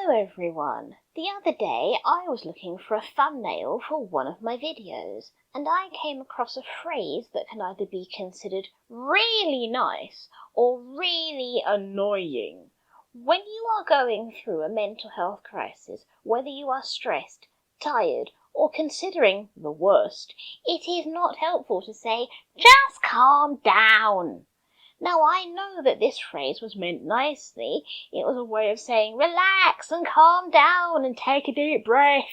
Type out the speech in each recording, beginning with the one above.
Hello everyone! The other day I was looking for a thumbnail for one of my videos and I came across a phrase that can either be considered really nice or really annoying. When you are going through a mental health crisis, whether you are stressed, tired, or considering the worst, it is not helpful to say, "Just calm down." Now, I know that this phrase was meant nicely. It was a way of saying, relax and calm down and take a deep breath.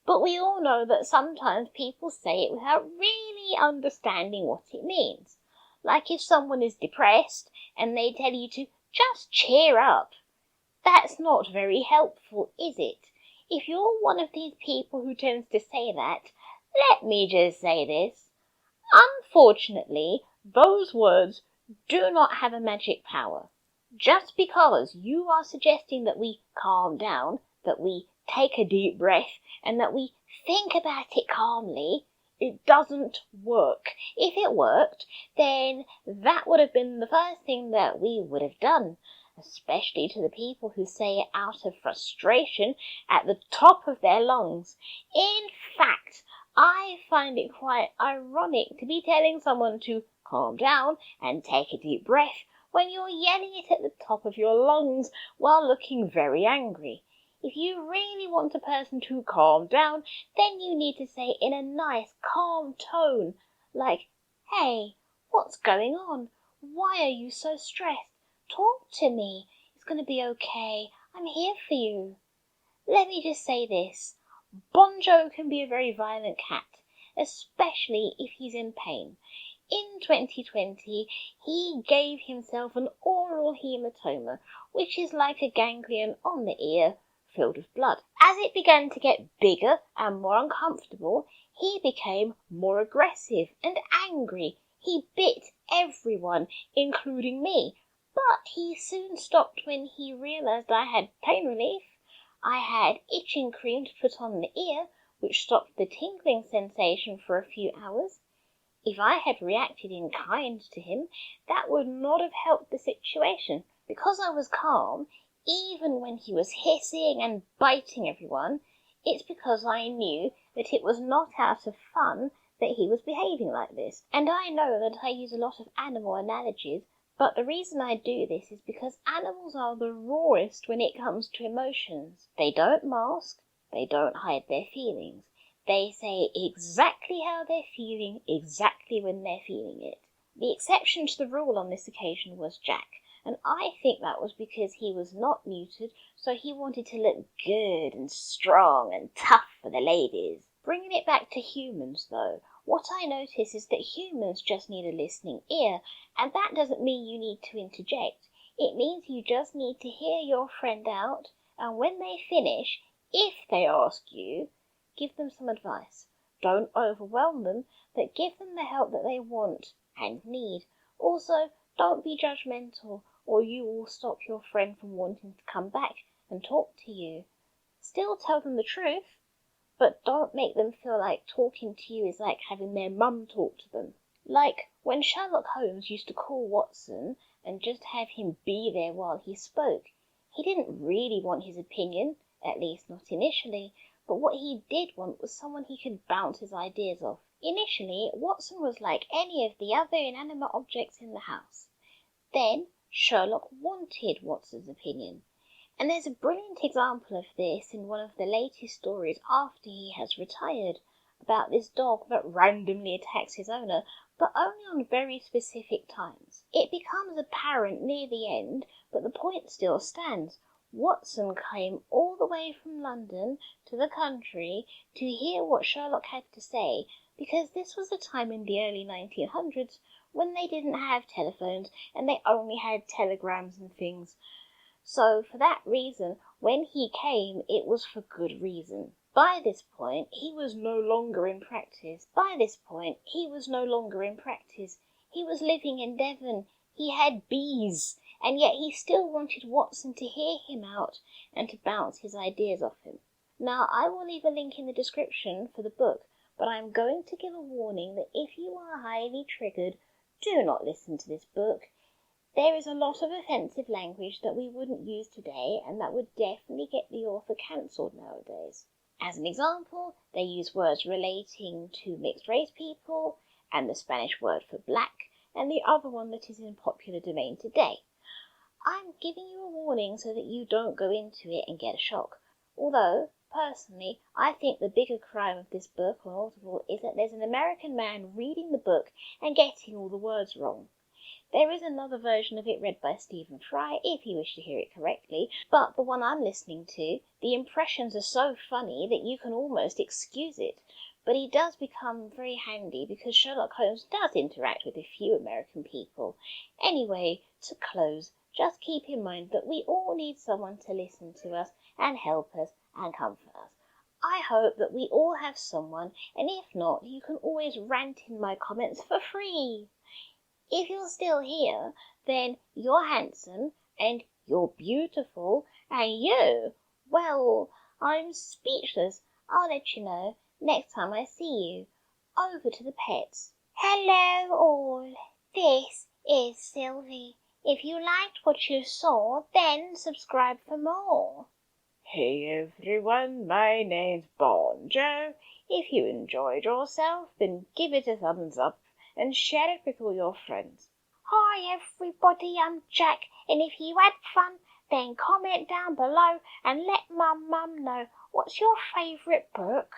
But we all know that sometimes people say it without really understanding what it means. Like if someone is depressed and they tell you to just cheer up. That's not very helpful, is it? If you're one of these people who tends to say that, let me just say this. Unfortunately, those words do not have a magic power. Just because you are suggesting that we calm down, that we take a deep breath, and that we think about it calmly, it doesn't work. If it worked, then that would have been the first thing that we would have done, especially to the people who say it out of frustration at the top of their lungs. In fact, I find it quite ironic to be telling someone to calm down and take a deep breath when you're yelling it at the top of your lungs while looking very angry. If you really want a person to calm down, then you need to say in a nice, calm tone, like, "Hey, what's going on? Why are you so stressed? Talk to me. It's going to be okay. I'm here for you." Let me just say this. Bonjo can be a very violent cat, especially if he's in pain. In 2020, he gave himself an oral hematoma, which is like a ganglion on the ear filled with blood. As it began to get bigger and more uncomfortable, he became more aggressive and angry. He bit everyone, including me, but he soon stopped when he realized I had pain relief. I had itching cream to put on the ear, which stopped the tingling sensation for a few hours. If I had reacted in kind to him, that would not have helped the situation. Because I was calm, even when he was hissing and biting everyone, it's because I knew that it was not out of fun that he was behaving like this. And I know that I use a lot of animal analogies, but the reason I do this is because animals are the rawest when it comes to emotions. They don't mask, they don't hide their feelings. They say exactly how they're feeling, exactly when they're feeling it. The exception to the rule on this occasion was Jack, and I think that was because he was not neutered, so he wanted to look good and strong and tough for the ladies. Bringing it back to humans, though, what I notice is that humans just need a listening ear, and that doesn't mean you need to interject. It means you just need to hear your friend out, and when they finish, if they ask you, give them some advice. Don't overwhelm them, but give them the help that they want and need. Also, don't be judgmental, or you will stop your friend from wanting to come back and talk to you. Still tell them the truth, but don't make them feel like talking to you is like having their mum talk to them. Like when Sherlock Holmes used to call Watson and just have him be there while he spoke. He didn't really want his opinion, at least not initially, but what he did want was someone he could bounce his ideas off. Initially, Watson was like any of the other inanimate objects in the house. Then Sherlock wanted Watson's opinion. And there's a brilliant example of this in one of the latest stories after he has retired, about this dog that randomly attacks his owner, but only on very specific times. It becomes apparent near the end, but the point still stands. Watson came all the way from London to the country to hear what Sherlock had to say, because this was a time in the early 1900s when they didn't have telephones and they only had telegrams and things. So for that reason, when he came, it was for good reason. By this point, he was no longer in practice. He was living in Devon. He had bees. And yet he still wanted Watson to hear him out and to bounce his ideas off him. Now, I will leave a link in the description for the book, but I am going to give a warning that if you are highly triggered, do not listen to this book. There is a lot of offensive language that we wouldn't use today and that would definitely get the author cancelled nowadays. As an example, they use words relating to mixed race people and the Spanish word for black and the other one that is in popular domain today. I'm giving you a warning so that you don't go into it and get a shock. Although, personally, I think the bigger crime of this book on Audible is that there's an American man reading the book and getting all the words wrong. There is another version of it read by Stephen Fry, if you wish to hear it correctly, but the one I'm listening to, the impressions are so funny that you can almost excuse it. But he does become very handy because Sherlock Holmes does interact with a few American people. Anyway, to close, just keep in mind that we all need someone to listen to us and help us and comfort us. I hope that we all have someone, and if not, you can always rant in my comments for free. If you're still here, then you're handsome, and you're beautiful, and well, I'm speechless. I'll let you know next time I see you. Over to the pets. Hello all, this is Sylvie. If you liked what you saw, then subscribe for more. Hey everyone, my name's Bonjo. If you enjoyed yourself, then give it a thumbs up and share it with all your friends. Hi everybody, I'm Jack, and if you had fun, then comment down below and let my mum know what's your favourite book.